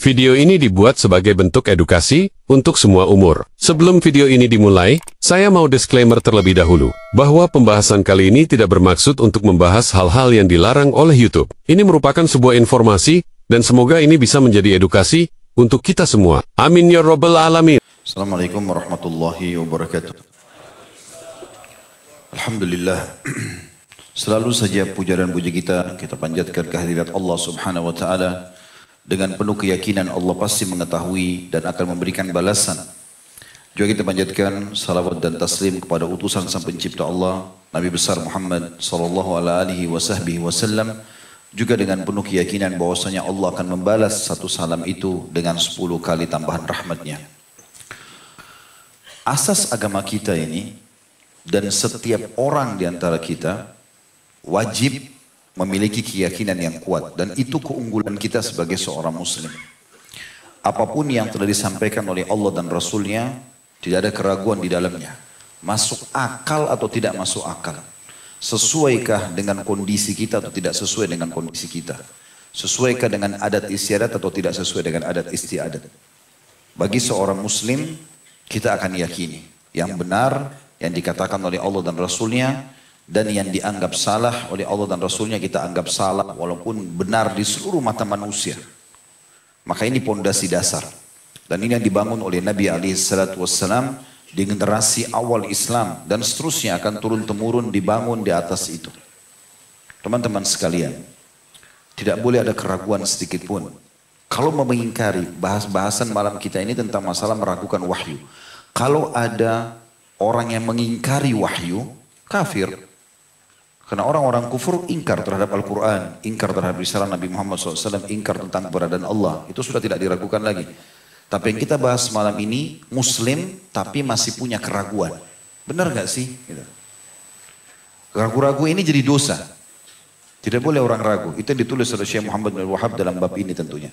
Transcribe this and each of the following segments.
Video ini dibuat sebagai bentuk edukasi untuk semua umur. Sebelum video ini dimulai, saya mau disclaimer terlebih dahulu, bahwa pembahasan kali ini tidak bermaksud untuk membahas hal-hal yang dilarang oleh YouTube. Ini merupakan sebuah informasi, dan semoga ini bisa menjadi edukasi untuk kita semua. Amin ya Rabbal Alamin. Assalamualaikum warahmatullahi wabarakatuh. Alhamdulillah. Selalu saja puja dan puji kita panjatkan kehadirat Allah Subhanahu wa taala. Dengan penuh keyakinan Allah pasti mengetahui dan akan memberikan balasan. Juga kita panjatkan salawat dan taslim kepada utusan Sang Pencipta Allah, Nabi besar Muhammad sallallahu alaihi wasallam. Juga dengan penuh keyakinan bahwasanya Allah akan membalas satu salam itu dengan 10 kali tambahan rahmatnya. Asas agama kita ini dan setiap orang di antara kita wajib memiliki keyakinan yang kuat, dan itu keunggulan kita sebagai seorang muslim. Apapun yang telah disampaikan oleh Allah dan Rasulnya, tidak ada keraguan di dalamnya. Masuk akal atau tidak masuk akal? Sesuaikah dengan kondisi kita atau tidak sesuai dengan kondisi kita? Sesuaikah dengan adat istiadat atau tidak sesuai dengan adat istiadat? Bagi seorang muslim, kita akan yakini yang benar yang dikatakan oleh Allah dan Rasulnya, dan yang dianggap salah oleh Allah dan Rasulnya kita anggap salah walaupun benar di seluruh mata manusia. Maka ini pondasi dasar. Dan ini yang dibangun oleh Nabi SAW di generasi awal Islam, dan seterusnya akan turun-temurun dibangun di atas itu. Teman-teman sekalian, tidak boleh ada keraguan sedikit pun. Kalau mengingkari bahasan malam kita ini tentang masalah meragukan wahyu. Kalau ada orang yang mengingkari wahyu, kafir. Karena orang-orang kufur ingkar terhadap Al-Quran, ingkar terhadap risalah Nabi Muhammad SAW, ingkar tentang keberadaan Allah. Itu sudah tidak diragukan lagi. Tapi yang kita bahas malam ini, Muslim tapi masih punya keraguan. Benar gak sih? Gitu. Ragu-ragu ini jadi dosa. Tidak boleh orang ragu. Itu yang ditulis oleh Syekh Muhammad bin Wahab dalam bab ini tentunya.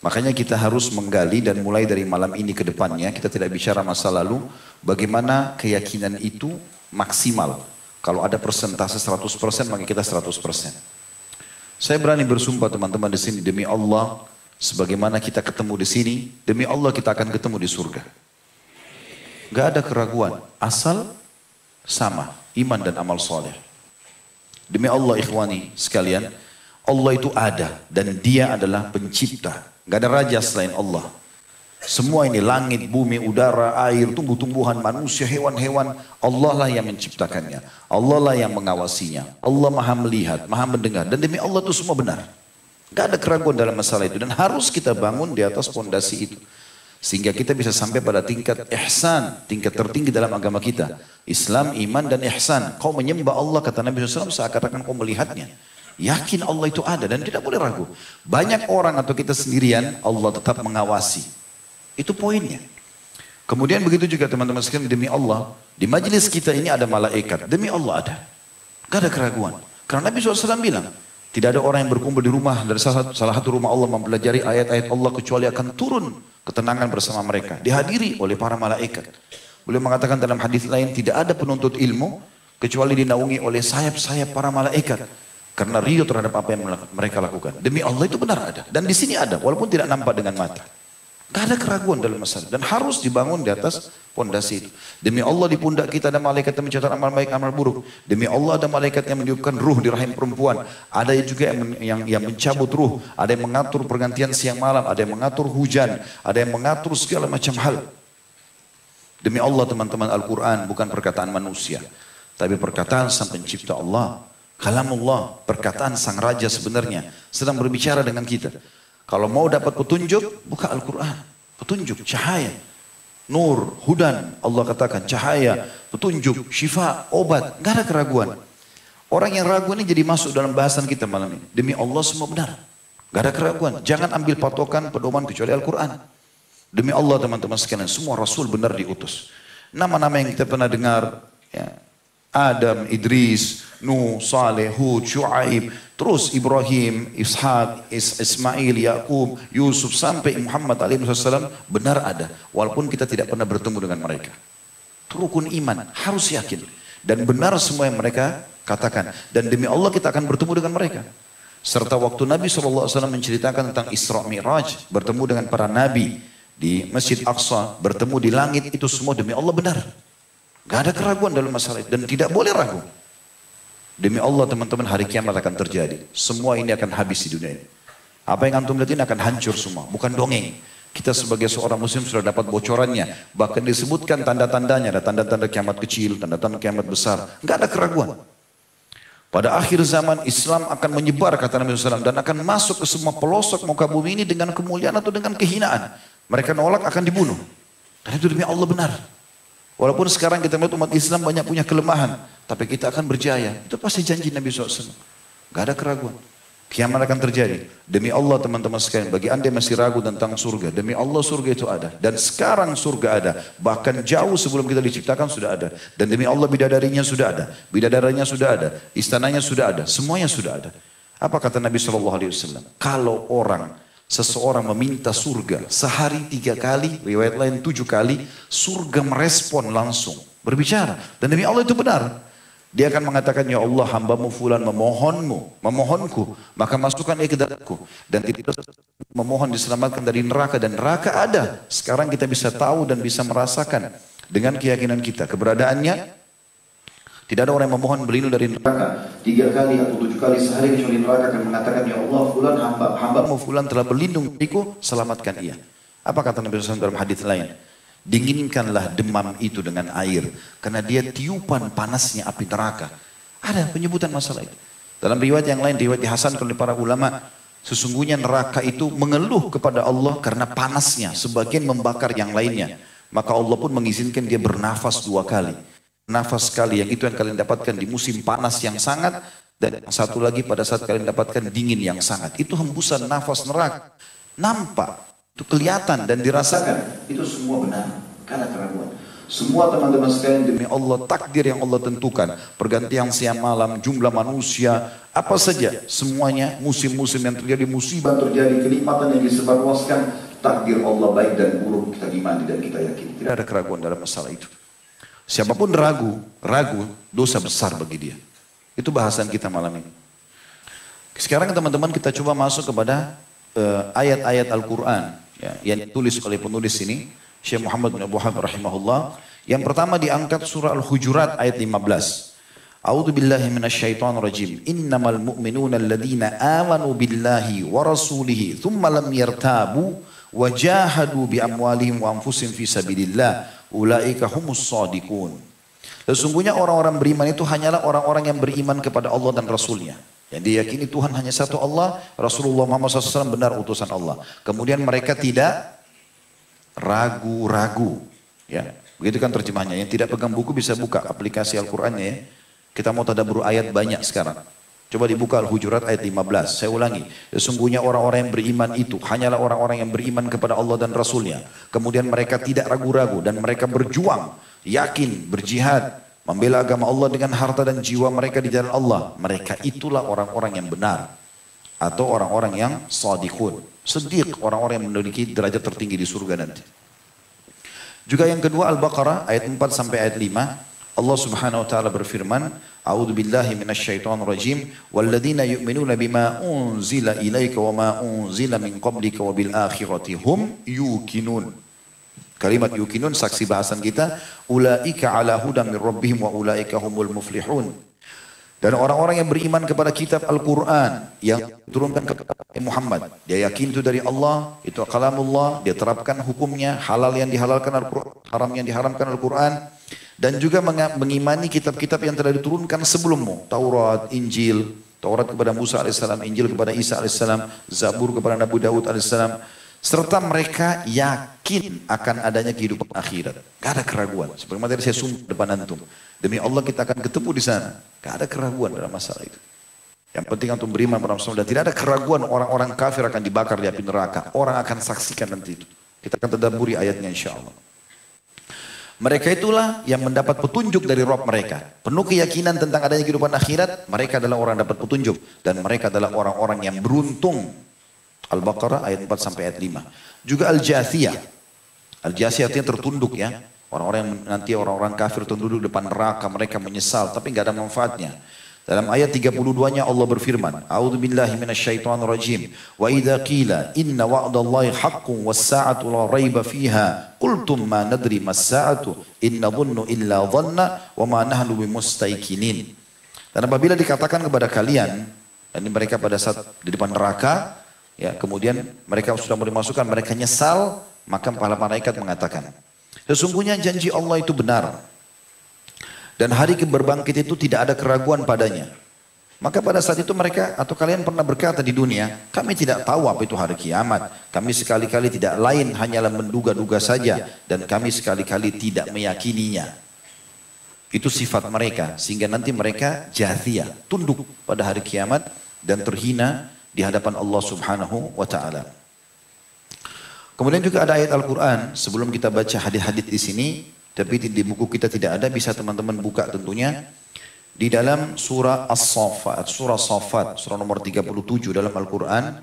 Makanya kita harus menggali dan mulai dari malam ini ke depannya, kita tidak bicara masa lalu, bagaimana keyakinan itu maksimal. Kalau ada persentase 100%, maka kita 100%. Saya berani bersumpah teman-teman di sini, demi Allah, sebagaimana kita ketemu di sini, demi Allah kita akan ketemu di surga. Gak ada keraguan, asal sama, iman dan amal soleh. Demi Allah ikhwani sekalian, Allah itu ada dan Dia adalah pencipta. Gak ada raja selain Allah. Semua ini langit, bumi, udara, air, tumbuh-tumbuhan, manusia, hewan-hewan, Allah lah yang menciptakannya. Allah lah yang mengawasinya. Allah maha melihat, maha mendengar. Dan demi Allah itu semua benar. Gak ada keraguan dalam masalah itu. Dan harus kita bangun di atas pondasi itu. Sehingga kita bisa sampai pada tingkat ihsan, tingkat tertinggi dalam agama kita. Islam, iman, dan ihsan. Kau menyembah Allah, kata Nabi SAW, seakan-akan kau melihatnya. Yakin Allah itu ada dan tidak boleh ragu. Banyak orang atau kita sendirian, Allah tetap mengawasi. Itu poinnya. Kemudian begitu juga teman-teman sekalian, demi Allah, di majelis kita ini ada malaikat. Demi Allah ada. Gak ada keraguan. Karena Nabi SAW bilang, tidak ada orang yang berkumpul di rumah dari salah satu rumah Allah mempelajari ayat-ayat Allah kecuali akan turun ketenangan bersama mereka. Dihadiri oleh para malaikat. Beliau mengatakan dalam hadis lain, tidak ada penuntut ilmu kecuali dinaungi oleh sayap-sayap para malaikat. Karena ridho terhadap apa yang mereka lakukan. Demi Allah itu benar ada. Dan di sini ada, walaupun tidak nampak dengan mata. Gak ada keraguan dalam masalah. Dan harus dibangun di atas pondasi itu. Demi Allah di pundak kita ada malaikat yang mencatat amal baik, amal buruk. Demi Allah ada malaikat yang meniupkan ruh di rahim perempuan. Ada juga yang mencabut ruh. Ada yang mengatur pergantian siang malam. Ada yang mengatur hujan. Ada yang mengatur segala macam hal. Demi Allah teman-teman, Al-Quran bukan perkataan manusia. Tapi perkataan Sang Pencipta Allah. Kalamullah, perkataan Sang Raja sebenarnya. Sedang berbicara dengan kita. Kalau mau dapat petunjuk, buka Al-Quran. Petunjuk, cahaya. Nur, hudan. Allah katakan cahaya, petunjuk, syifa, obat. Gak ada keraguan. Orang yang ragu ini jadi masuk dalam bahasan kita malam ini. Demi Allah semua benar. Gak ada keraguan. Jangan ambil patokan pedoman kecuali Al-Quran. Demi Allah teman-teman sekalian, semua Rasul benar diutus. Nama-nama yang kita pernah dengar, ya, Adam, Idris, Nuh, Saleh, Hud, Shu'aib, terus Ibrahim, Ishak, Ismail, Yakub, Yusuf, sampai Muhammad SAW benar ada. Walaupun kita tidak pernah bertemu dengan mereka. Itu rukun iman, harus yakin. Dan benar semua yang mereka katakan. Dan demi Allah kita akan bertemu dengan mereka. Serta waktu Nabi SAW menceritakan tentang Isra Mi'raj, bertemu dengan para nabi di Masjid Aqsa, bertemu di langit, itu semua demi Allah benar. Gak ada keraguan dalam masalah itu dan tidak boleh ragu. Demi Allah teman-teman, hari kiamat akan terjadi. Semua ini akan habis di dunia ini. Apa yang antum lihat ini akan hancur semua, bukan dongeng. Kita sebagai seorang muslim sudah dapat bocorannya. Bahkan disebutkan tanda-tandanya, ada tanda-tanda kiamat kecil, tanda-tanda kiamat besar. Gak ada keraguan. Pada akhir zaman Islam akan menyebar kata Nabi SAW dan akan masuk ke semua pelosok muka bumi ini dengan kemuliaan atau dengan kehinaan. Mereka nolak akan dibunuh. Dan itu demi Allah benar. Walaupun sekarang kita melihat umat Islam banyak punya kelemahan, tapi kita akan berjaya. Itu pasti janji Nabi SAW. Gak ada keraguan. Kiamat akan terjadi. Demi Allah teman-teman sekalian, bagi anda yang masih ragu tentang surga, demi Allah surga itu ada. Dan sekarang surga ada. Bahkan jauh sebelum kita diciptakan sudah ada. Dan demi Allah bidadarinya sudah ada. Bidadaranya sudah ada. Istananya sudah ada. Semuanya sudah ada. Apa kata Nabi SAW? Kalau seseorang meminta surga sehari 3 kali, riwayat lain 7 kali, surga merespon langsung. Berbicara. Dan demi Allah itu benar. Dia akan mengatakan, ya Allah, hambamu fulan memohonku, maka masukkan dia ke dalamku. Dan tidak memohon diselamatkan dari neraka, dan neraka ada. Sekarang kita bisa tahu dan bisa merasakan dengan keyakinan kita. Keberadaannya, tidak ada orang yang memohon berlindung dari neraka 3 kali atau 7 kali sehari, kecuali neraka akan mengatakan, ya Allah, fulan hambamu fulan telah berlindung dariku, selamatkan ia. Apa kata Nabi SAW dalam hadis lain? Dinginkanlah demam itu dengan air, karena dia tiupan panasnya api neraka. Ada penyebutan masalah itu. Dalam riwayat yang lain, riwayat dihasankan oleh para ulama, sesungguhnya neraka itu mengeluh kepada Allah karena panasnya, sebagian membakar yang lainnya. Maka Allah pun mengizinkan dia bernafas 2 kali. Nafas sekali, yang itu yang kalian dapatkan di musim panas yang sangat, dan yang satu lagi pada saat kalian dapatkan dingin yang sangat. Itu hembusan nafas neraka. Nampak. Itu kelihatan dan dirasakan. Itu semua benar. Karena keraguan. Semua teman-teman sekalian demi Allah, takdir yang Allah tentukan. Pergantian siang malam, jumlah manusia, apa saja. Semuanya musim-musim yang terjadi, musibah terjadi, kenikmatan yang disebarluaskan. Takdir Allah baik dan buruk, kita imani dan kita yakini. Tidak ada keraguan dalam masalah itu. Siapapun ragu, dosa besar bagi dia. Itu bahasan kita malam ini. Sekarang teman-teman kita coba masuk kepada ayat-ayat Al-Quran. Ya, yang ditulis oleh penulis ini Syekh Muhammad bin Abu Wahab rahimahullah. Yang pertama diangkat surah Al-Hujurat ayat 15. A'udzu billahi minasyaitonir rajim. Innamal mu'minuna alladziina aamanu billahi wa rasulihi tsumma lam yartabu wa jahadu bi amwalihim wa anfusihim fi sabilillah ulaika humus shadiqun. Sesungguhnya orang-orang beriman itu hanyalah orang-orang yang beriman kepada Allah dan Rasulnya. Yang diyakini Tuhan hanya satu Allah, Rasulullah Muhammad SAW benar utusan Allah. Kemudian mereka tidak ragu-ragu. Ya, begitu kan terjemahnya. Yang tidak pegang buku bisa buka aplikasi Al-Qurannya ya. Kita mau tadabbur ayat banyak sekarang. Coba dibuka Al-Hujurat ayat 15. Saya ulangi. Sesungguhnya orang-orang yang beriman itu hanyalah orang-orang yang beriman kepada Allah dan Rasulnya. Kemudian mereka tidak ragu-ragu dan mereka berjuang, yakin, berjihad, membela agama Allah dengan harta dan jiwa mereka di jalan Allah. Mereka itulah orang-orang yang benar. Atau orang-orang yang shadiqun. Siddiq, orang-orang yang memiliki derajat tertinggi di surga nanti. Juga yang kedua Al-Baqarah ayat 4 sampai ayat 5. Allah subhanahu wa ta'ala berfirman, A'udzu billahi minasyaitonir rajim. Walladzina yu'minuna bima unzila ilaika wa ma unzila min qablika wa bil akhirati hum yuqinun. Kalimat yuqinun saksi bahasan kita, ulaika ala hudam min rabbihim wa ulaika humul muflihun. Dan orang-orang yang beriman kepada kitab Al-Quran yang diturunkan kepada Muhammad, dia yakin itu dari Allah, itu kalamullah, dia terapkan hukumnya, halal yang dihalalkan Al-Quran, haram yang diharamkan Al-Quran, dan juga mengimani kitab-kitab yang telah diturunkan sebelummu, Taurat, Injil, Taurat kepada Musa alaihissalam, Injil kepada Isa alaihissalam, Zabur kepada Nabi Daud alaihissalam. Serta mereka yakin akan adanya kehidupan akhirat. Gak ada keraguan. Seperti materi saya sumpah depan antum. Demi Allah kita akan ketemu di sana. Gak ada keraguan dalam masalah itu. Yang penting antum beriman pada Rasulullah. Dan tidak ada keraguan orang-orang kafir akan dibakar di api neraka. Orang akan saksikan nanti itu. Kita akan tadabburi ayatnya insya Allah. Mereka itulah yang mendapat petunjuk dari Rabb mereka. Penuh keyakinan tentang adanya kehidupan akhirat. Mereka adalah orang yang dapat petunjuk. Dan mereka adalah orang-orang yang beruntung. Al-Baqarah ayat 4 sampai ayat 5. Juga Al-Jathiyah. Al-Jathiyah artinya tertunduk ya. Orang-orang yang nanti orang-orang kafir tertunduk depan neraka, mereka menyesal tapi nggak ada manfaatnya. Dalam ayat 32-nya Allah berfirman, A'udzubillahi minasyaitonirrajim. Wa idza qila inna wa'dallahi haqqun was-sa'atu la raiba fiha qultum ma nadri mas-sa'atu in nadhunnu illa dhanna wa ma nahnu bimustaiqinin. Dan apabila dikatakan kepada kalian, dan mereka pada saat di depan neraka, ya, kemudian mereka sudah mau dimasukkan, mereka nyesal, maka para malaikat mengatakan, sesungguhnya janji Allah itu benar. Dan hari berbangkit itu tidak ada keraguan padanya. Maka pada saat itu mereka atau kalian pernah berkata di dunia, kami tidak tahu apa itu hari kiamat. Kami sekali-kali tidak lain hanyalah menduga-duga saja. Dan kami sekali-kali tidak meyakininya. Itu sifat mereka. Sehingga nanti mereka jathiyah, tunduk pada hari kiamat dan terhina di hadapan Allah subhanahu wa ta'ala. Kemudian juga ada ayat Al-Quran. Sebelum kita baca hadis-hadis di sini, tapi di buku kita tidak ada, bisa teman-teman buka tentunya. Di dalam surah As-Saffat, surah nomor 37 dalam Al-Quran.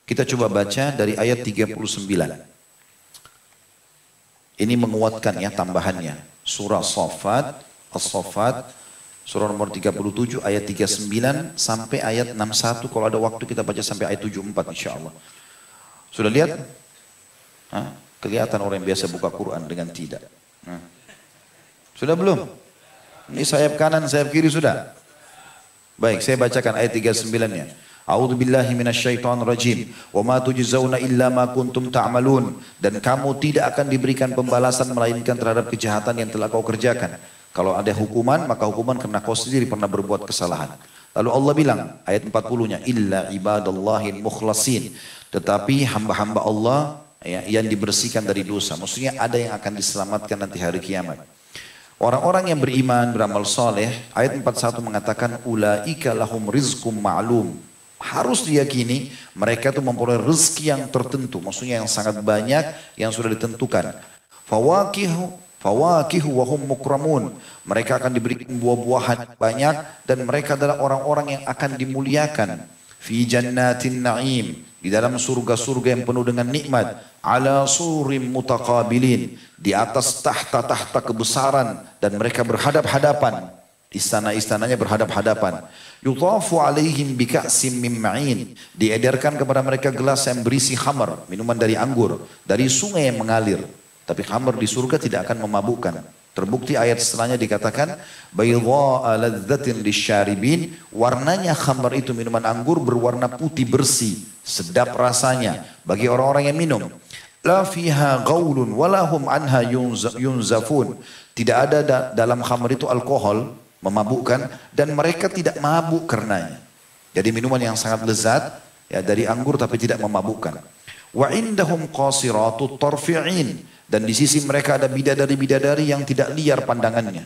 Kita coba baca dari ayat 39. Ini menguatkan ya tambahannya. Surah As-Saffat, surah nomor 37 ayat 39 sampai ayat 61. Kalau ada waktu kita baca sampai ayat 74 insya Allah. Sudah lihat? Kelihatan orang yang biasa buka Quran dengan tidak. Sudah belum? Ini sayap kanan, sayap kiri sudah. Baik, saya bacakan ayat 39-nya. A'udzubillahi minasyaitonirrajim. Wa ma tujzauna illa ma kuntum ta'malun. Dan kamu tidak akan diberikan pembalasan melainkan terhadap kejahatan yang telah kau kerjakan. Kalau ada hukuman, maka hukuman karena kau sendiri pernah berbuat kesalahan. Lalu Allah bilang, ayat 40-nya, illa ibadallahil mukhlasin. Tetapi hamba-hamba Allah yang dibersihkan dari dosa. Maksudnya ada yang akan diselamatkan nanti hari kiamat. Orang-orang yang beriman, beramal soleh, ayat 41 mengatakan, ulaika lahum rizqum ma'lum. Harus diyakini mereka itu memperoleh rezeki yang tertentu. Maksudnya yang sangat banyak yang sudah ditentukan. Fawakihu wa hum mukramun. Mereka akan diberikan buah-buahan banyak dan mereka adalah orang-orang yang akan dimuliakan. Fi jannatin na'im. Di dalam surga-surga yang penuh dengan nikmat. Ala surim mutaqabilin. Di atas tahta-tahta kebesaran. Dan mereka berhadap-hadapan. Istana-istananya berhadap-hadapan. Yutafu alaihim bika'sim min ma'in. Diedarkan kepada mereka gelas yang berisi khamar. Minuman dari anggur. Dari sungai yang mengalir. Tapi khamar di surga tidak akan memabukkan. Terbukti ayat setelahnya dikatakan baydha'a ladzatin lisyaribin, warnanya khamar itu minuman anggur berwarna putih bersih, sedap rasanya bagi orang-orang yang minum. La fiha ghaulun wala hum anha yunzafun. Tidak ada dalam khamar itu alkohol memabukkan dan mereka tidak mabuk karenanya. Jadi minuman yang sangat lezat ya dari anggur tapi tidak memabukkan. Wa indahum qasiratut tarfi'in. Dan di sisi mereka ada bidadari-bidadari yang tidak liar pandangannya.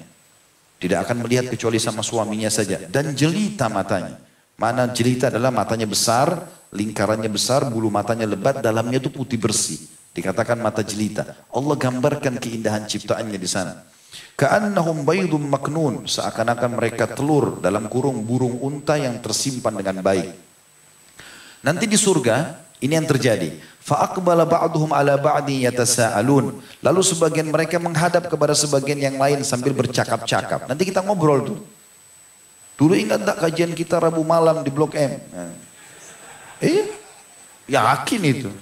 Tidak akan melihat kecuali sama suaminya saja. Dan jelita matanya. Mana jelita adalah matanya besar, lingkarannya besar, bulu matanya lebat, dalamnya itu putih bersih. Dikatakan mata jelita. Allah gambarkan keindahan ciptaannya di sana. Ka'annahum baydun maknun. Seakan-akan mereka telur dalam kurung burung unta yang tersimpan dengan baik. Nanti di surga, ini yang terjadi. Fa'aqbala ba'duhum ala ba'di yatasa'alun. Lalu sebagian mereka menghadap kepada sebagian yang lain sambil bercakap-cakap. Nanti kita ngobrol tuh. Dulu ingat tak kajian kita Rabu malam di Blok M? Yakin itu.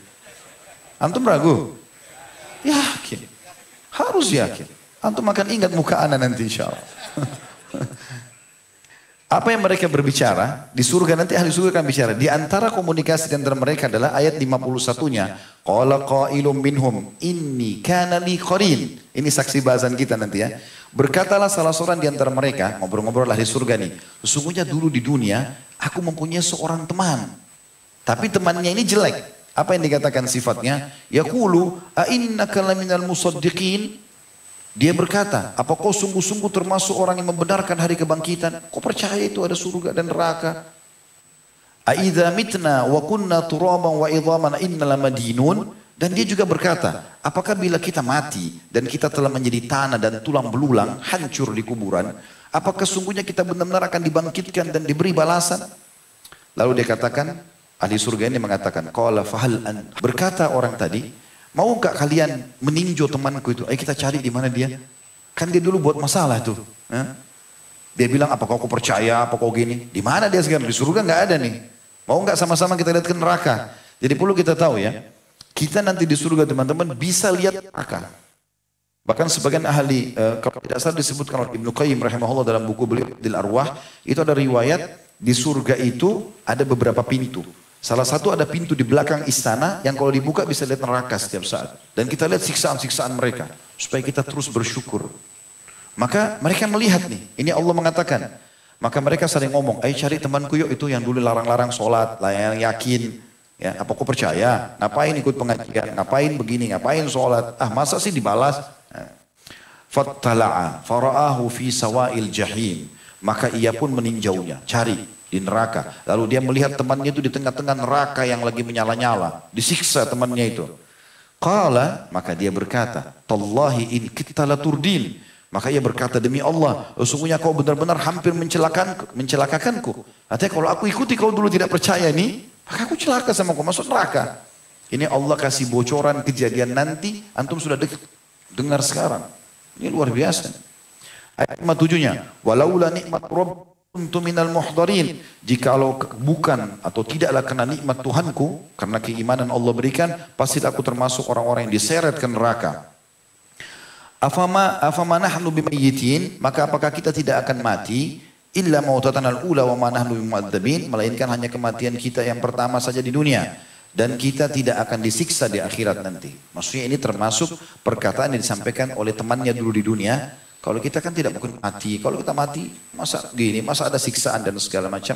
Antum ragu? Yakin. Harus yakin. Antum akan ingat muka ana nanti insya Allah. Apa yang mereka berbicara, di surga nanti ahli surga akan bicara. Di antara komunikasi di antara mereka adalah ayat 51-nya. Qala qailum minhum inni kana li qarin. Ini saksi bahasan kita nanti ya. Berkatalah salah seorang di antara mereka, ngobrol-ngobrol ahli surga nih. Sesungguhnya dulu di dunia, aku mempunyai seorang teman. Tapi temannya ini jelek. Apa yang dikatakan sifatnya? Yaqulu a innaka laminal musaddiqin. Dia berkata, apa kau sungguh-sungguh termasuk orang yang membenarkan hari kebangkitan? Kau percaya itu ada surga dan neraka? Aidza mitna wa kunna turaban wa idhaman inna lamadinun. Dan dia juga berkata, apakah bila kita mati dan kita telah menjadi tanah dan tulang belulang, hancur di kuburan, apakah sungguhnya kita benar-benar akan dibangkitkan dan diberi balasan? Lalu dia katakan, ahli surga ini mengatakan, qala fahal an. Berkata orang tadi, mau gak kalian meninjau temanku itu? Ayo kita cari di mana dia. Kan dia dulu buat masalah tuh. Dia bilang, apakah kau percaya, apa kau gini? Di mana dia sekarang? Di surga nggak ada nih. Mau nggak sama-sama kita lihat ke neraka? Jadi perlu kita tahu ya, kita nanti di surga teman-teman bisa lihat neraka. Bahkan sebagian ahli, kalau tidak salah disebutkan oleh Ibnu Qayyim rahimahullah dalam buku beliau Dil Arwah, itu ada riwayat di surga itu ada beberapa pintu. Salah satu ada pintu di belakang istana yang kalau dibuka bisa lihat neraka setiap saat. Dan kita lihat siksaan-siksaan mereka supaya kita terus bersyukur. Maka mereka melihat nih, ini Allah mengatakan. Maka mereka sering ngomong, ayo cari temanku yuk itu yang dulu larang-larang sholat, yang yakin. Ya, apa kau percaya? Ngapain ikut pengajian? Ngapain begini? Ngapain sholat? Ah masa sih dibalas? Fattala'a fara'ahu fi sawa'il jahim. Maka ia pun meninjaunya, cari di neraka. Lalu dia melihat temannya itu di tengah-tengah neraka yang lagi menyala-nyala. Disiksa temannya itu. Qala, maka dia berkata, Tallahi in kita laturdin. Maka ia berkata, demi Allah, sesungguhnya kau benar-benar hampir mencelakakanku. Artinya kalau aku ikuti kau dulu tidak percaya nih, maka aku celaka sama kau, masuk neraka. Ini Allah kasih bocoran kejadian nanti, antum sudah dengar sekarang. Ini luar biasa. Ayat 7-nya, walaula nikmat Rabb kuntu minal muhdarin. Jikalau bukan atau tidaklah karena nikmat Tuhanku, karena keimanan Allah berikan, pasti aku termasuk orang-orang yang diseret ke neraka. Afama nahnu bimayyitin, maka apakah kita tidak akan mati illa mautatan al-ula wa ma nahnu bimu'adzabin, melainkan hanya kematian kita yang pertama saja di dunia dan kita tidak akan disiksa di akhirat nanti. Maksudnya ini termasuk perkataan yang disampaikan oleh temannya dulu di dunia. Kalau kita kan tidak mungkin mati, kalau kita mati masa gini, masa ada siksaan dan segala macam.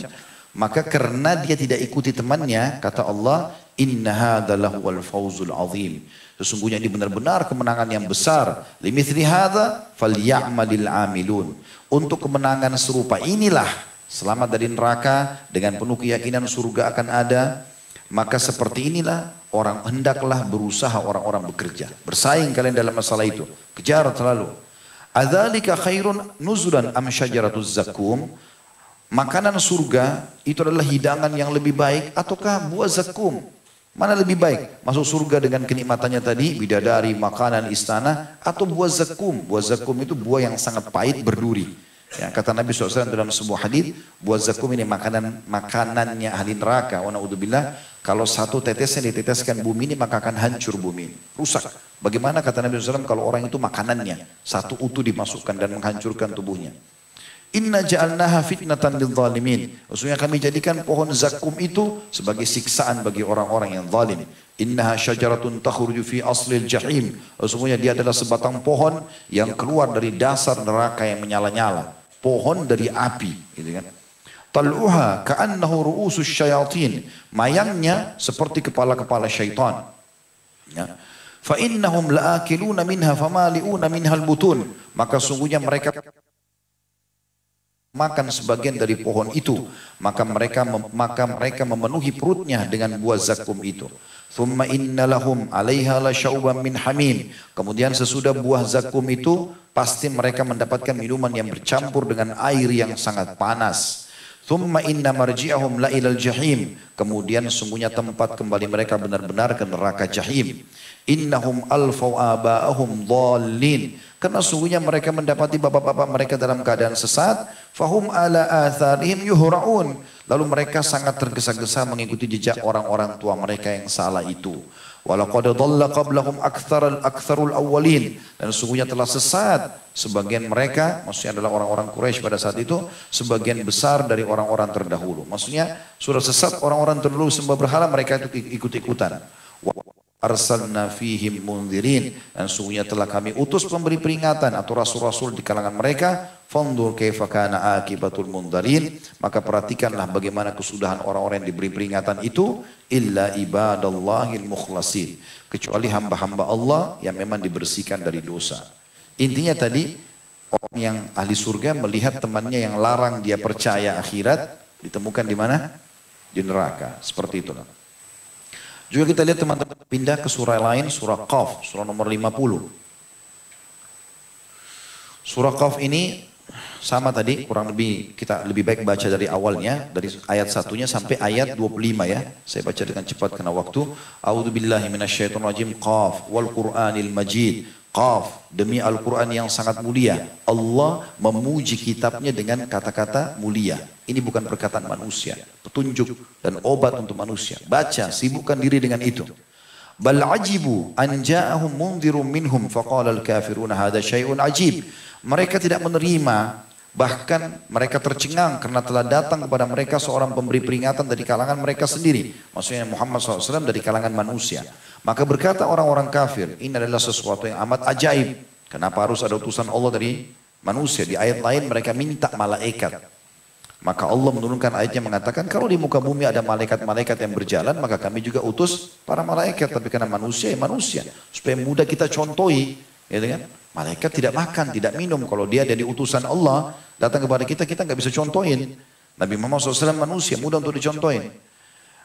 Maka karena dia tidak ikuti temannya, kata Allah, inna hadza lahuwal fawzul azim. Sesungguhnya ini benar-benar kemenangan yang besar. Limithli hadza falyamalil amilun. Untuk kemenangan serupa inilah selamat dari neraka dengan penuh keyakinan surga akan ada. Maka seperti inilah orang hendaklah berusaha orang-orang bekerja. Bersaing kalian dalam masalah itu. Kejar selalu. Adzalika khairun nuzulan am syajaratuz zakum. Makanan surga itu adalah hidangan yang lebih baik ataukah buah zakum? Mana lebih baik? Masuk surga dengan kenikmatannya tadi, bidadari, makanan, istana, atau buah zakum? Buah zakum itu buah yang sangat pahit berduri. Ya, kata Nabi SAW dalam sebuah hadis, buah zakum ini makanannya ahli neraka. Wa na'udzubillah, kalau satu tetesnya diteteskan bumi ini maka akan hancur bumi, rusak. Bagaimana kata Nabi SAW kalau orang itu makanannya satu utuh dimasukkan dan menghancurkan tubuhnya? Inna ja'alnaha fitnatan lidh-dhalimin. Maksudnya kami jadikan pohon zakum itu sebagai siksaan bagi orang-orang yang zalim. Innaha syajaratun takhruju fi aslil jahim. Maksudnya dia adalah sebatang pohon yang keluar dari dasar neraka yang menyala-nyala. Pohon dari api, gitu kan. Tal'uha ka'annahu ru'usus syayatin. Mayangnya seperti kepala-kepala syaitan. Ya. Fa innahum la'akiluna minha famali'una minhal butun. Maka sungguhnya mereka makan sebagian dari pohon itu, maka mereka memenuhi perutnya dengan buah zakum itu. Thumma inna lahum 'alaiha lasyauban min hamim. Kemudian sesudah buah zakum itu pasti mereka mendapatkan minuman yang bercampur dengan air yang sangat panas. Thumma inna marji'ahum la ilal jahim. Kemudian sungguhnya tempat kembali mereka benar-benar ke neraka jahim. Innahum alfau aba'ahum dhallin. Karena sungguhnya mereka mendapati bapak-bapak mereka dalam keadaan sesat. Fahum ala atharihim yuhra'un. Lalu mereka sangat tergesa-gesa mengikuti jejak orang-orang tua mereka yang salah itu. Walaqad dhalla qablahum aktsarul awwalin. Dan sungguhnya telah sesat sebagian mereka, maksudnya adalah orang-orang Quraisy pada saat itu, sebagian besar dari orang-orang terdahulu. Maksudnya sudah sesat orang-orang terdahulu sembah berhala, mereka itu ikut-ikutan. Arsalna fihim mundzirin, dan sungguhnya telah kami utus pemberi peringatan atau rasul-rasul di kalangan mereka. Fandur kaifa kana akibatul mundzirin, maka perhatikanlah bagaimana kesudahan orang-orang yang diberi peringatan itu. Illa ibadallahil mukhlasin, kecuali hamba-hamba Allah yang memang dibersihkan dari dosa. Intinya tadi orang yang ahli surga melihat temannya yang larang dia percaya akhirat ditemukan di mana? Di neraka. Seperti itulah. Juga kita lihat teman-teman pindah ke surah lain, surah Qaf, surah nomor 50. Surah Qaf ini sama tadi, kurang lebih kita lebih baik baca dari awalnya, dari ayat 1-nya sampai ayat 25 ya. Saya baca dengan cepat karena waktu. A'udzubillahi minasyaitonirrajim. Qaf wal Qur'anil Majid. Qaf, demi Al-Quran yang sangat mulia. Allah memuji kitabnya dengan kata-kata mulia. Ini bukan perkataan manusia. Petunjuk dan obat untuk manusia. Baca, sibukkan diri dengan itu. Bal ajibu an ja'ahum mundhirun minhum faqala al-kafiruna hadha syai'un ajib. Mereka tidak menerima, bahkan mereka tercengang karena telah datang kepada mereka seorang pemberi peringatan dari kalangan mereka sendiri. Maksudnya Muhammad SAW dari kalangan manusia. Maka berkata orang-orang kafir, ini adalah sesuatu yang amat ajaib. Kenapa harus ada utusan Allah dari manusia? Di ayat lain mereka minta malaikat. Maka Allah menurunkan ayatnya mengatakan, kalau di muka bumi ada malaikat-malaikat yang berjalan, maka kami juga utus para malaikat. Tapi karena manusia ya manusia. Supaya mudah kita contohi. Gitu kan? Malaikat tidak makan, tidak minum. Kalau dia dari utusan Allah, datang kepada kita, kita nggak bisa contohin. Nabi Muhammad SAW manusia, mudah untuk dicontohin.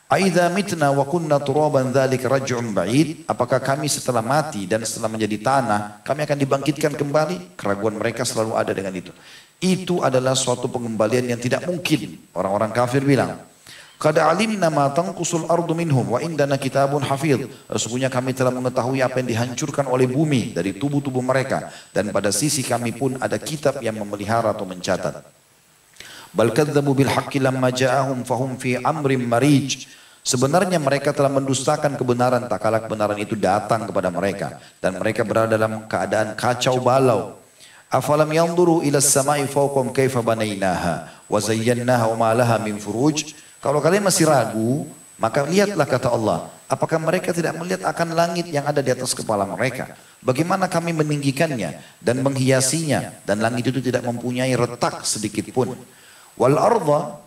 Aidza mitna wa kunna turaban dzalika raj'un ba'id. Apakah kami setelah mati dan setelah menjadi tanah, kami akan dibangkitkan kembali? Keraguan mereka selalu ada dengan itu. Itu adalah suatu pengembalian yang tidak mungkin. Orang-orang kafir bilang, qad alimna ma tanqusul ardu minhum wa indana kitabun hafidh. Sesungguhnya kami telah mengetahui apa yang dihancurkan oleh bumi dari tubuh-tubuh mereka, dan pada sisi kami pun ada kitab yang memelihara atau mencatat. Bal kadzdzabu bil haqqi lamma ja'ahum fahum fi amrin marij. Sebenarnya mereka telah mendustakan kebenaran tak kala kebenaran itu datang kepada mereka, dan mereka berada dalam keadaan kacau balau. Afalam yanzuru ila as-sama'i fawqahum kaifa banainaha wa zayyanaha wa ma laha min furuj. Kalau kalian masih ragu, maka lihatlah kata Allah. Apakah mereka tidak melihat akan langit yang ada di atas kepala mereka? Bagaimana kami meninggikannya dan menghiasinya, dan langit itu tidak mempunyai retak sedikit pun. Wal arda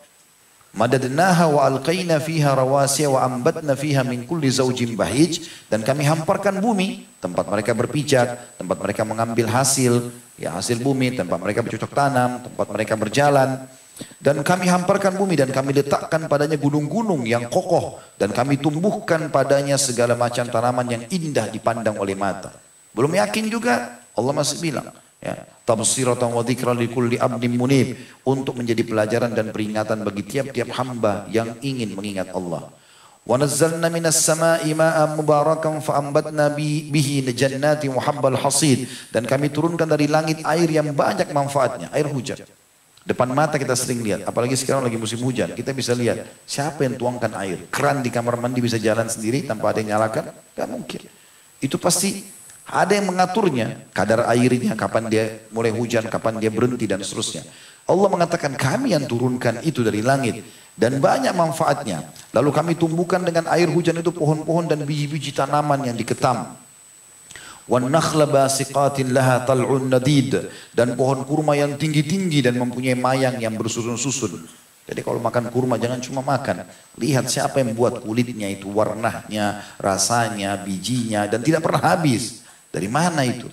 madadnaha wa alqaina fiha rawasiya wa ambatna fiha min kulli zawjin bahij. Dan kami hamparkan bumi, tempat mereka berpijak, tempat mereka mengambil hasil, ya hasil bumi, tempat mereka bercocok tanam, tempat mereka berjalan. Dan kami hamparkan bumi dan kami letakkan padanya gunung-gunung yang kokoh, dan kami tumbuhkan padanya segala macam tanaman yang indah dipandang oleh mata. Belum yakin juga, Allah masih bilang, ya, tabsiratan wa dzikra likulli abdin munib, untuk menjadi pelajaran dan peringatan bagi tiap-tiap hamba yang ingin mengingat Allah. Wa nazzalna minas sama'i ma'an mubarakan fa ambatna bihi jannatin wa habbal hasid. Dan kami turunkan dari langit air yang banyak manfaatnya, air hujan. Depan mata kita sering lihat, apalagi sekarang lagi musim hujan, kita bisa lihat siapa yang tuangkan air. Keran di kamar mandi bisa jalan sendiri tanpa ada yang nyalakan? Gak mungkin. Itu pasti ada yang mengaturnya, kadar airnya, kapan dia mulai hujan, kapan dia berhenti, dan seterusnya. Allah mengatakan kami yang turunkan itu dari langit, dan banyak manfaatnya. Lalu kami tumbuhkan dengan air hujan itu pohon-pohon dan biji-biji tanaman yang diketam. Wan nakhla basiqatin laha tal'un nadid, dan pohon kurma yang tinggi-tinggi dan mempunyai mayang yang bersusun-susun. Jadi kalau makan kurma jangan cuma makan, lihat siapa yang buat kulitnya itu, warnanya, rasanya, bijinya, dan tidak pernah habis. Dari mana itu?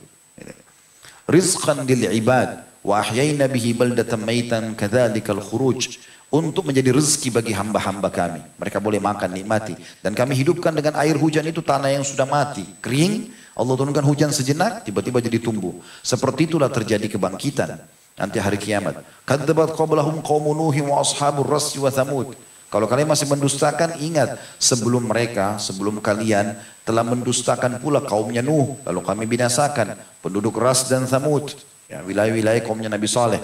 Rizqan lil ibad wa ahyayna bihi baldatan maitan kadzalikal khuruj. Untuk menjadi rezeki bagi hamba-hamba kami. Mereka boleh makan, nikmati. Dan kami hidupkan dengan air hujan itu tanah yang sudah mati, kering. Allah turunkan hujan sejenak, tiba-tiba jadi tumbuh. Seperti itulah terjadi kebangkitan nanti hari kiamat. Kadzabat qablahum qaumun Nuh wa ashabur rass wa thamud. Kalau kalian masih mendustakan, ingat sebelum mereka, sebelum kalian telah mendustakan pula kaumnya Nuh, lalu kami binasakan penduduk Ras dan Thamud, ya, wilayah-wilayah kaumnya Nabi Saleh.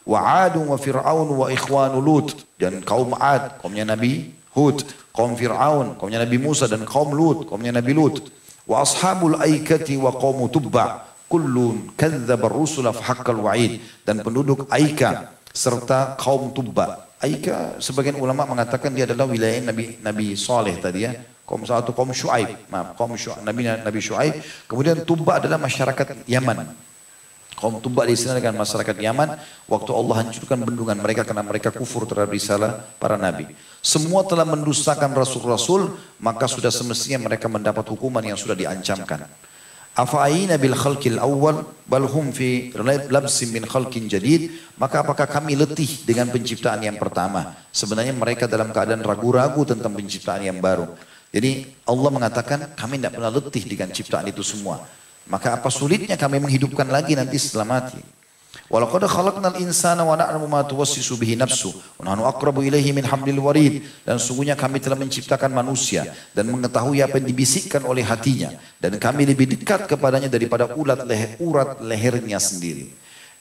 Wa Ad wa Fir'aun wa ikhwanu Lut, dan kaum Ad, kaumnya Nabi Hud, kaum Fir'aun, kaumnya Nabi Musa, dan kaum Lut, kaumnya Nabi Lut. Wa ashabul aikati wa qaumu Tubba, kullun kadzdzaba ar-rusula fa haqqal wa'id, dan penduduk Aika serta kaum Tubba. Aika sebagian ulama mengatakan dia adalah wilayah Nabi Saleh tadi, ya. Kaum satu kaum Syuaib, maaf, kaum Syuaib, Nabi Syuaib. Kemudian Tubba adalah masyarakat Yaman. Kaum Tubba di sini dengan masyarakat Yaman waktu Allah hancurkan bendungan mereka karena mereka kufur terhadap risalah para nabi. Semua telah mendustakan rasul-rasul, maka sudah semestinya mereka mendapat hukuman yang sudah diancamkan. Afa'ayna bil khalqil awwal bal hum fi labsin min khalqin jadid. Maka apakah kami letih dengan penciptaan yang pertama? Sebenarnya mereka dalam keadaan ragu-ragu tentang penciptaan yang baru. Jadi Allah mengatakan kami tidak pernah letih dengan ciptaan itu semua. Maka apa sulitnya kami menghidupkan lagi nanti setelah mati. Walaqad khalaqnal insana wa na'lamu ma tuwassisu bihi nafsu wa nahnu aqrabu ilaihi min hablil warid. Dan sungguhnya kami telah menciptakan manusia dan mengetahui apa yang dibisikkan oleh hatinya, dan kami lebih dekat kepadanya daripada urat lehernya sendiri.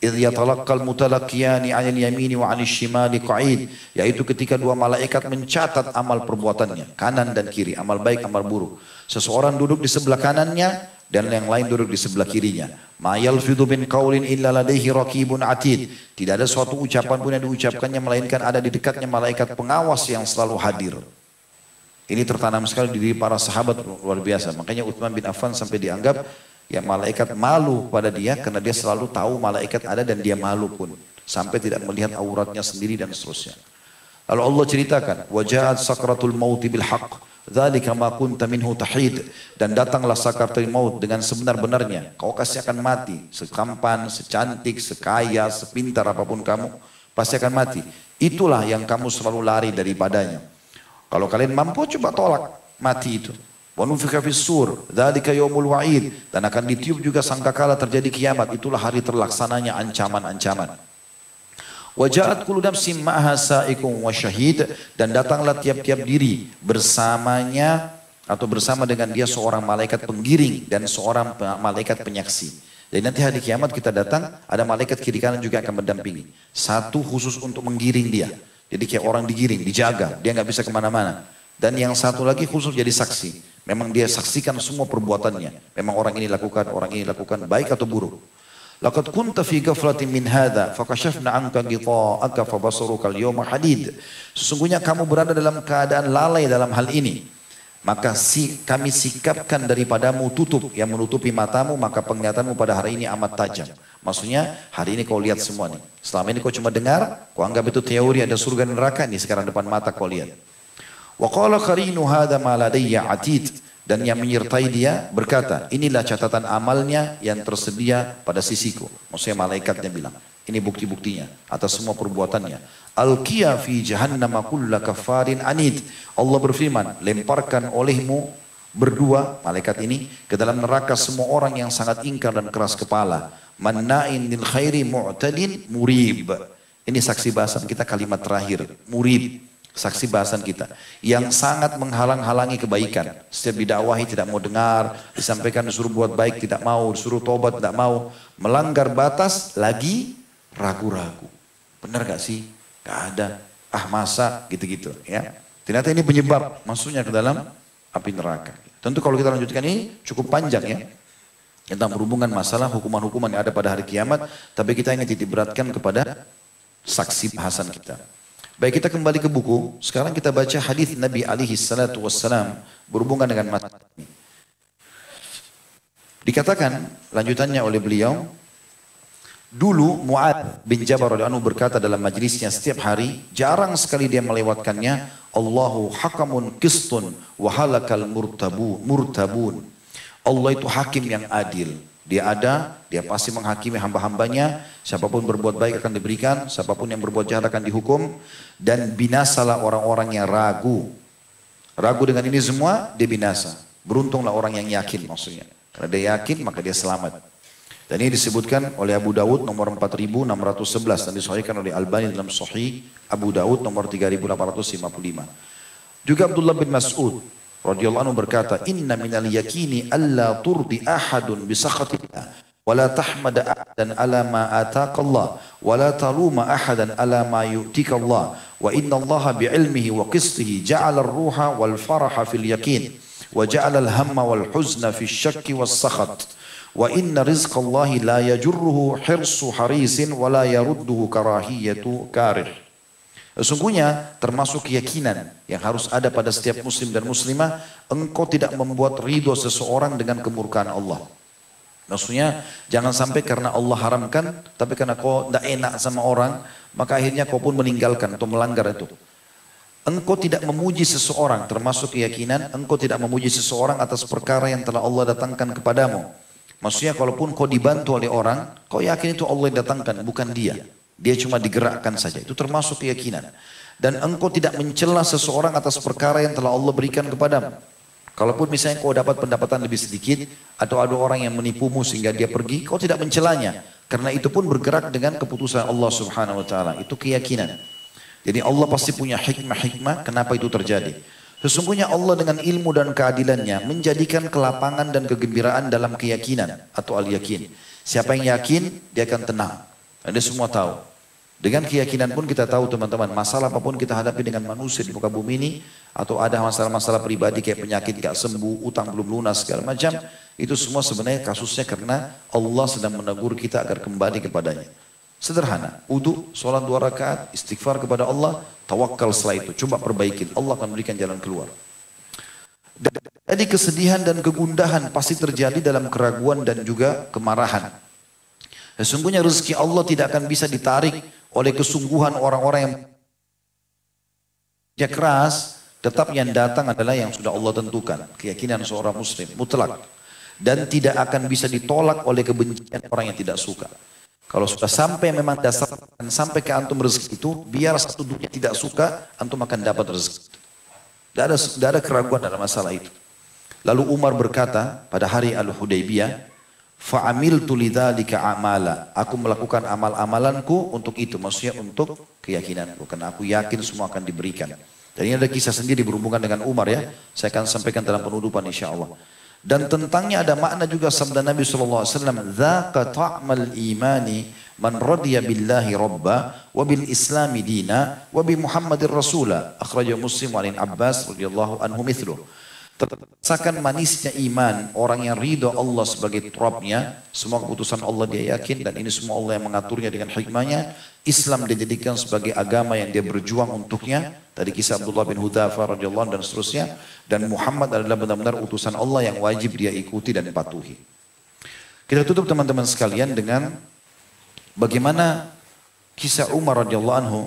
Idh yatalaqqal mutalaqiyani 'anil yamini wa 'anil shimali qa'id, yaitu ketika dua malaikat mencatat amal perbuatannya, kanan dan kiri, amal baik, amal buruk. Seseorang duduk di sebelah kanannya dan yang lain duduk di sebelah kirinya. Ma yalfidhu min qaulin illa ladaihi raqibun atid. Tidak ada suatu ucapan pun yang diucapkannya melainkan ada di dekatnya malaikat pengawas yang selalu hadir. Ini tertanam sekali di diri para sahabat, luar biasa. Makanya Utsman bin Affan sampai dianggap ya malaikat malu pada dia karena dia selalu tahu malaikat ada dan dia malu pun. Sampai tidak melihat auratnya sendiri dan seterusnya. Lalu Allah ceritakan, waja'at sakratul mauti bil haqq. Dzalika ma kunta minhu tahid, dan datanglah sakaratul maut dengan sebenar-benarnya. Kau pasti akan mati, sekampan, secantik, sekaya, sepintar apapun kamu, pasti akan mati. Itulah yang kamu selalu lari daripadanya. Kalau kalian mampu coba tolak mati itu. Wa nufikha fis sur, dzalika yaumul wa'id, dan akan ditiup juga sangkakala terjadi kiamat. Itulah hari terlaksananya ancaman-ancaman. Wajahat kullu nafsin ma'aha sa'iqun wa syahid, dan datanglah tiap-tiap diri bersamanya atau bersama dengan dia seorang malaikat penggiring dan seorang malaikat penyaksi. Jadi nanti hari kiamat kita datang, ada malaikat kiri kanan juga akan mendampingi. Satu khusus untuk menggiring dia. Jadi kayak orang digiring, dijaga, dia nggak bisa kemana-mana. Dan yang satu lagi khusus jadi saksi. Memang dia saksikan semua perbuatannya. Memang orang ini lakukan, baik atau buruk. Laqad kunta fi ghaflatin min hadza fakashafna 'anka ghita'aka fabasaruka al-yawma hadid. Sesungguhnya kamu berada dalam keadaan lalai dalam hal ini. Maka kami sikapkan daripadamu tutup yang menutupi matamu, maka penglihatanmu pada hari ini amat tajam. Maksudnya hari ini kau lihat semua nih. Selama ini kau cuma dengar, kau anggap itu teori ada surga dan neraka, ini sekarang depan mata kau lihat. Wa qala qarinu hadza ma ladayya atid. Dan yang menyertai dia berkata, inilah catatan amalnya yang tersedia pada sisiku. Maksudnya malaikatnya bilang, ini bukti-buktinya atas semua perbuatannya. Alqiya fi jahannama kulla kafarin anid. Allah berfirman, lemparkan olehmu berdua, malaikat ini, ke dalam neraka semua orang yang sangat ingkar dan keras kepala. Manna'in lil khairi mu'tadin murib. Ini saksi bahasan kita kalimat terakhir, murib. Saksi bahasan kita yang sangat menghalang-halangi kebaikan. Setiap didakwahi tidak mau dengar, disampaikan disuruh buat baik tidak mau, disuruh tobat tidak mau, melanggar batas lagi ragu-ragu. Benar gak sih? Gak ada. Ah masa gitu-gitu ya. Ternyata ini penyebab masuknya ke dalam api neraka. Tentu kalau kita lanjutkan ini cukup panjang ya. Tentang berhubungan masalah hukuman-hukuman yang ada pada hari kiamat, tapi kita ingin titik beratkan kepada saksi bahasan kita. Baik, kita kembali ke buku. Sekarang kita baca hadis Nabi alaihi salatu wassalam berhubungan dengan masalah ini. Dikatakan lanjutannya oleh beliau, dulu Mu'adz bin Jabal radhiyallahu anhu berkata dalam majlisnya setiap hari, jarang sekali dia melewatkannya, Allahu hakamun qistun wa halakal murtabun. Allah itu hakim yang adil. Dia ada, dia pasti menghakimi hamba-hambanya. Siapapun berbuat baik akan diberikan, siapapun yang berbuat jahat akan dihukum. Dan binasalah orang-orang yang ragu. Ragu dengan ini semua, dia binasa. Beruntunglah orang yang yakin maksudnya. Karena dia yakin, maka dia selamat. Dan ini disebutkan oleh Abu Dawud nomor 4611 dan disahihkan oleh Albani dalam Sahih Abu Dawud nomor 3855. Juga Abdullah bin Mas'ud radhiyallahu anhu berkata, inna minal yakini alla turdi ahadun bisakhatillah wa la tahmada ahadan ala ma ataqallah wa la taluma ahadan ala ma yu'tikallah wa inna allaha bi'ilmihi wa qistihi ja'ala ar-ruha wal faraha fil yakin wa ja'ala al-hamma wal huzna fil syakki was sakhat wa inna rizqallahi la yajurruhu hirsu harisin wa la yarudduhu karahiyatu karih. Sesungguhnya termasuk keyakinan yang harus ada pada setiap muslim dan muslimah, engkau tidak membuat ridho seseorang dengan kemurkaan Allah. Maksudnya jangan sampai karena Allah haramkan, tapi karena kau tidak enak sama orang, maka akhirnya kau pun meninggalkan atau melanggar itu. Engkau tidak memuji seseorang, termasuk keyakinan, engkau tidak memuji seseorang atas perkara yang telah Allah datangkan kepadamu. Maksudnya kalaupun kau dibantu oleh orang, kau yakin itu Allah yang datangkan, bukan dia. Dia cuma digerakkan saja. Itu termasuk keyakinan. Dan engkau tidak mencela seseorang atas perkara yang telah Allah berikan kepadamu. Kalaupun misalnya kau dapat pendapatan lebih sedikit, atau ada orang yang menipumu sehingga dia pergi, kau tidak mencelanya. Karena itu pun bergerak dengan keputusan Allah Subhanahu wa taala. Itu keyakinan. Jadi Allah pasti punya hikmah-hikmah kenapa itu terjadi. Sesungguhnya Allah dengan ilmu dan keadilannya menjadikan kelapangan dan kegembiraan dalam keyakinan atau al-yakin. Siapa yang yakin, dia akan tenang. Anda semua tahu. Dengan keyakinan pun kita tahu teman-teman, masalah apapun kita hadapi dengan manusia di muka bumi ini, atau ada masalah-masalah pribadi kayak penyakit gak sembuh, utang belum lunas, segala macam, itu semua sebenarnya kasusnya karena Allah sedang menegur kita agar kembali kepadanya. Sederhana, wudu, sholat 2 rakaat, istighfar kepada Allah, tawakal setelah itu. Coba perbaikin, Allah akan berikan jalan keluar. Jadi kesedihan dan kegundahan pasti terjadi dalam keraguan dan juga kemarahan. Sesungguhnya rezeki Allah tidak akan bisa ditarik oleh kesungguhan orang-orang yang keras, tetap yang datang adalah yang sudah Allah tentukan. Keyakinan seorang muslim, mutlak. Dan tidak akan bisa ditolak oleh kebencian orang yang tidak suka. Kalau sudah sampai memang dasar dan sampai ke antum rezeki itu, biar satu dunia tidak suka, antum akan dapat rezeki. Tidak ada keraguan dalam masalah itu. Lalu Umar berkata pada hari Al-Hudaybiyah, fa'amiltu lidzalika amala. Aku melakukan amal-amalanku untuk itu, maksudnya untuk keyakinanku. Karena aku yakin semua akan diberikan. Dan ini ada kisah sendiri berhubungan dengan Umar ya. Saya akan sampaikan dalam penutupan insyaAllah. Dan tentangnya ada makna juga sabda Nabi SAW. Dzaka ta'mal imani man radiya billahi rabba wa bil islami dina wa bi muhammadir rasula. Akhrajahu Muslim wa an Abbas radhiyallahu anhu mithluh. Terasakan manisnya iman orang yang ridho Allah sebagai Rabbnya, semua keputusan Allah dia yakin dan ini semua Allah yang mengaturnya dengan hikmahnya. Islam dijadikan sebagai agama yang dia berjuang untuknya. Tadi kisah Abdullah bin Hudzaifah radhiyallahu anhu dan seterusnya. Dan Muhammad adalah benar-benar utusan Allah yang wajib dia ikuti dan patuhi. Kita tutup teman-teman sekalian dengan bagaimana kisah Umar radhiyallahu anhu.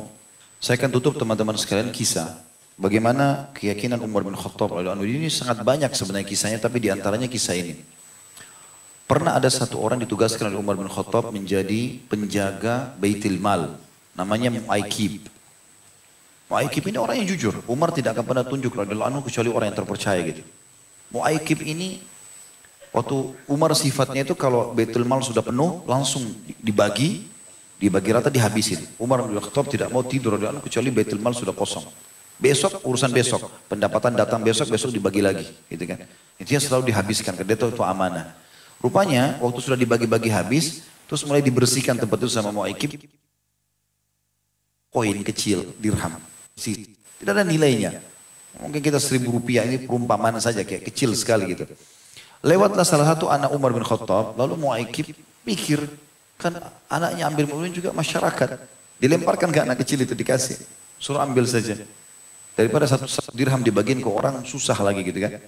Saya akan tutup teman-teman sekalian kisah bagaimana keyakinan Umar bin Khattab radhiyallahu anhu. Ini sangat banyak sebenarnya kisahnya, tapi diantaranya kisah ini. Pernah ada satu orang ditugaskan oleh Umar bin Khattab menjadi penjaga Baitul Mal. Namanya Mu'aikib. Mu'aikib ini orang yang jujur. Umar tidak akan pernah tunjuk radhiyallahu anhu kecuali orang yang terpercaya gitu. Mu'aikib ini waktu Umar sifatnya itu kalau Baitul Mal sudah penuh langsung dibagi rata dihabisin. Umar bin Khattab tidak mau tidur radhiyallahu anhu kecuali Baitul Mal sudah kosong. Besok urusan besok, pendapatan datang besok dibagi lagi, gitu kan? Intinya selalu dihabiskan, karena itu amanah. Rupanya waktu sudah dibagi-bagi habis, terus mulai dibersihkan tempat itu sama Mu'aikib. Koin kecil, dirham, tidak ada nilainya. Mungkin kita 1.000 rupiah ini perumpamaan saja, kayak kecil sekali gitu. Lewatlah salah satu anak Umar bin Khattab, lalu Mu'aikib pikir, kan anaknya ambil mu'min juga masyarakat. Dilemparkan ke anak kecil itu dikasih, suruh ambil saja. Daripada satu dirham dibagiin ke orang susah lagi gitu kan.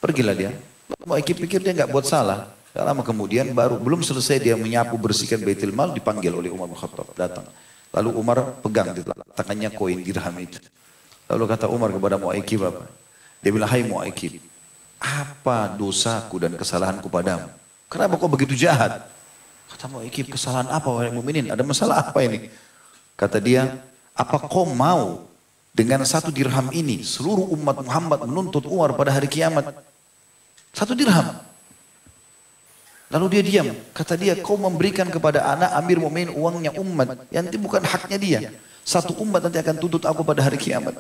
Pergilah dia. Mu'aikib pikir dia nggak buat salah. Gak lama kemudian baru belum selesai dia menyapu bersihkan Baitul Mal dipanggil oleh Umar bin Khattab datang. Lalu Umar pegang di tangannya koin dirham itu. Lalu kata Umar kepada Mu'aikib apa? Dia bilang, hai Mu'aikib, apa dosaku dan kesalahanku padamu? Kenapa kau begitu jahat? Kata Mu'aikib, kesalahan apa wahai mukminin? Ada masalah apa ini? Kata dia, apa kau mau dengan 1 dirham ini, seluruh umat Muhammad menuntut Umar pada hari kiamat. 1 dirham. Lalu dia diam. Kata dia, kau memberikan kepada anak Amir Mu'minin uangnya umat. Yang itu bukan haknya dia. 1 umat nanti akan tuntut aku pada hari kiamat.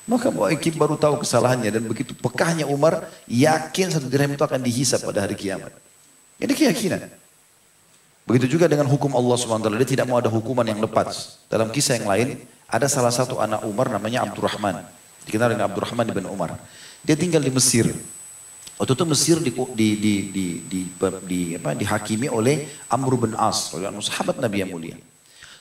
Maka Mu'aikib baru tahu kesalahannya. Dan begitu pekahnya Umar, yakin 1 dirham itu akan dihisab pada hari kiamat. Ini keyakinan. Begitu juga dengan hukum Allah SWT. Dia tidak mau ada hukuman yang lepas. Dalam kisah yang lain, ada salah satu anak Umar namanya Abdurrahman. Dikenal dengan Abdurrahman bin Umar. Dia tinggal di Mesir. Waktu itu Mesir dihakimi oleh Amr bin As, sahabat Nabi yang mulia.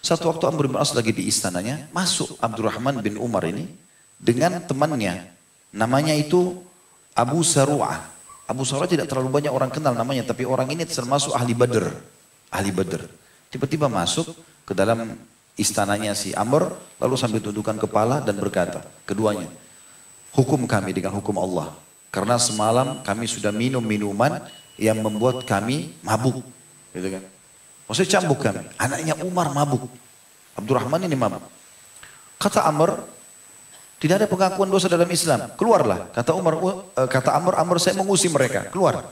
Satu waktu Amr bin As lagi di istananya, masuk Abdurrahman bin Umar ini dengan temannya. Namanya itu Abu Saru'ah. Abu Saru'ah tidak terlalu banyak orang kenal namanya, tapi orang ini termasuk ahli Badr. Ahli Badr. Tiba-tiba masuk ke dalam istananya si Amr, lalu sambil tundukkan kepala dan berkata, keduanya, hukum kami dengan hukum Allah. Karena semalam kami sudah minum minuman yang membuat kami mabuk. Gitu kan? Maksudnya cambuk kami. Anaknya Umar mabuk. Abdurrahman ini mabuk. Kata Amr, tidak ada pengakuan dosa dalam Islam. Keluarlah. Kata Amr, saya mengusir mereka. Keluar.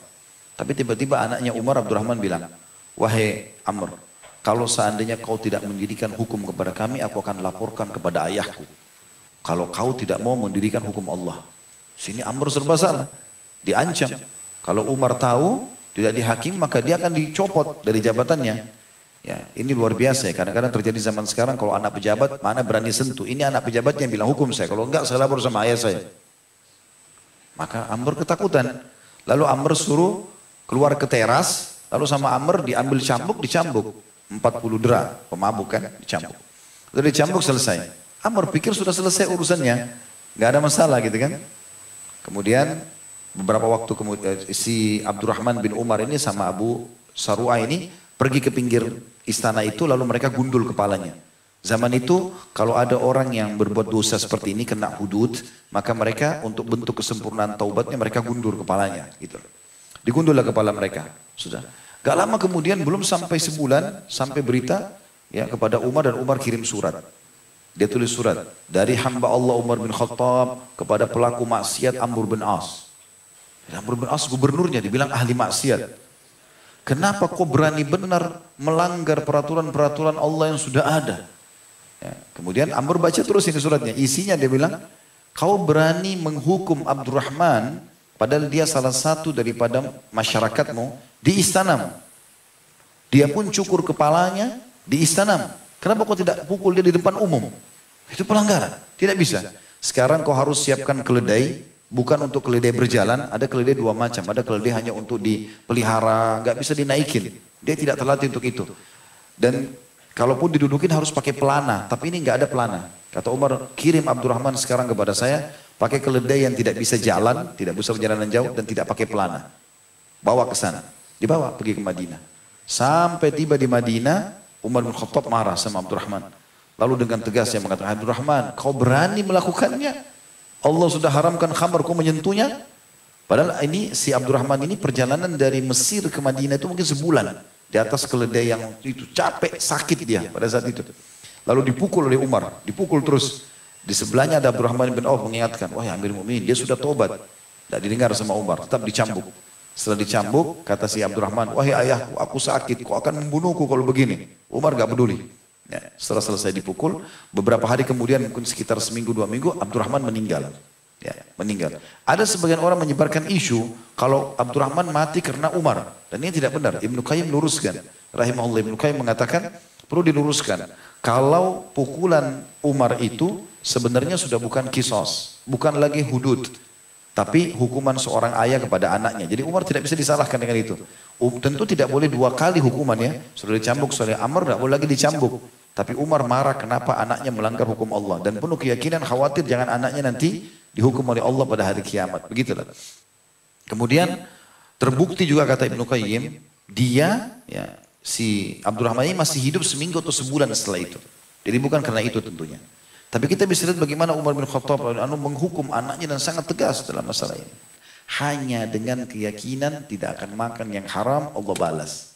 Tapi tiba-tiba anaknya Umar, Abdurrahman bilang, wahai Amr, kalau seandainya kau tidak mendirikan hukum kepada kami, aku akan laporkan kepada ayahku. Kalau kau tidak mau mendirikan hukum Allah. Sini Amr serba salah. Diancam. Kalau Umar tahu, tidak dihakim, maka dia akan dicopot dari jabatannya. Ya, ini luar biasa ya. Kadang-kadang terjadi zaman sekarang kalau anak pejabat, mana berani sentuh. Ini anak pejabat yang bilang hukum saya. Kalau enggak, saya lapor sama ayah saya. Maka Amr ketakutan. Lalu Amr suruh keluar ke teras. Lalu sama Amr diambil cambuk, dicambuk. 40 dera, pemabuk kan, dicambuk. Lalu dicambuk selesai. Amr pikir sudah selesai urusannya. Nggak ada masalah gitu kan. Kemudian beberapa waktu kemudian si Abdurrahman bin Umar ini sama Abu Sarua ini pergi ke pinggir istana itu lalu mereka gundul kepalanya. Zaman itu kalau ada orang yang berbuat dosa seperti ini kena hudud, maka mereka untuk bentuk kesempurnaan taubatnya mereka gundur kepalanya gitu. Digundullah kepala mereka. Sudah. Gak lama kemudian belum sampai sebulan sampai berita ya kepada Umar dan Umar kirim surat. Dia tulis surat dari hamba Allah Umar bin Khattab kepada pelaku maksiat Amr bin As. Amr bin As gubernurnya dibilang ahli maksiat. Kenapa kau berani benar melanggar peraturan-peraturan Allah yang sudah ada? Ya, kemudian Amr baca terus ini suratnya. Isinya dia bilang, kau berani menghukum Abdurrahman padahal dia salah satu daripada masyarakatmu di istanamu. Dia pun cukur kepalanya di istanamu. Kenapa kau tidak pukul dia di depan umum? Itu pelanggaran. Tidak bisa. Sekarang kau harus siapkan keledai. Bukan untuk keledai berjalan, ada keledai dua macam. Ada keledai hanya untuk dipelihara, nggak bisa dinaikin. Dia tidak terlatih untuk itu. Dan kalaupun didudukin harus pakai pelana, tapi ini nggak ada pelana. Kata Umar, kirim Abdurrahman sekarang kepada saya, pakai keledai yang tidak bisa jalan, tidak bisa perjalanan jauh, dan tidak pakai pelana. Bawa ke sana. Dibawa pergi ke Madinah. Sampai tiba di Madinah, Umar bin Khattab marah sama Abdurrahman. Lalu dengan tegas dia mengatakan, Abdurrahman, kau berani melakukannya? Allah sudah haramkan khamar, kau menyentuhnya? Padahal ini si Abdurrahman ini perjalanan dari Mesir ke Madinah itu mungkin sebulan. Di atas keledai yang itu capek, sakit dia pada saat itu. Lalu dipukul oleh Umar, dipukul terus. Di sebelahnya ada Abdurrahman bin Auf mengingatkan, wah Amir Mu'minin, dia sudah tobat. Tidak didengar sama Umar, tetap dicambuk. Setelah dicambuk, kata si Abdurrahman, wahai ayahku, aku sakit, kau akan membunuhku kalau begini. Umar gak peduli. Ya, setelah selesai dipukul, beberapa hari kemudian mungkin sekitar seminggu dua minggu Abdurrahman meninggal. Ya, meninggal. Ada sebagian orang menyebarkan isu kalau Abdurrahman mati karena Umar dan ini tidak benar. Ibnu Qayyim luruskan. Rahimahullah Ibnu Qayyim mengatakan perlu diluruskan. Kalau pukulan Umar itu sebenarnya sudah bukan kisos, bukan lagi hudud, tapi hukuman seorang ayah kepada anaknya. Jadi Umar tidak bisa disalahkan dengan itu. Tentu tidak boleh dua kali hukumannya. Sudah dicambuk oleh Amr, tidak boleh lagi dicambuk. Tapi Umar marah kenapa anaknya melanggar hukum Allah. Dan penuh keyakinan khawatir jangan anaknya nanti dihukum oleh Allah pada hari kiamat. Begitulah. Kemudian terbukti juga kata Ibnu Qayyim. Dia, ya, si Abdurrahman ini masih hidup seminggu atau sebulan setelah itu. Jadi bukan karena itu tentunya. Tapi kita bisa lihat bagaimana Umar bin Khattab menghukum anaknya dan sangat tegas dalam masalah ini. Hanya dengan keyakinan tidak akan makan yang haram Allah balas.